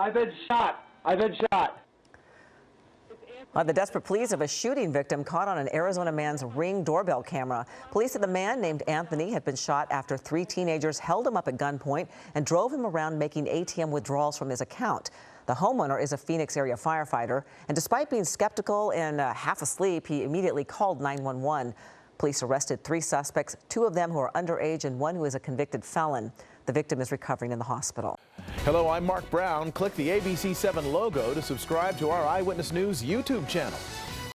I've been shot. I've been shot. The desperate pleas of a shooting victim caught on an Arizona man's Ring doorbell camera. Police said the man named Anthony had been shot after 3 teenagers held him up at gunpoint and drove him around making ATM withdrawals from his account. The homeowner is a Phoenix area firefighter, and despite being skeptical and half asleep, he immediately called 911. Police arrested 3 suspects, 2 of them who are underage and 1 who is a convicted felon. The victim is recovering in the hospital. Hello, I'm Mark Brown. Click the ABC7 logo to subscribe to our Eyewitness News YouTube channel.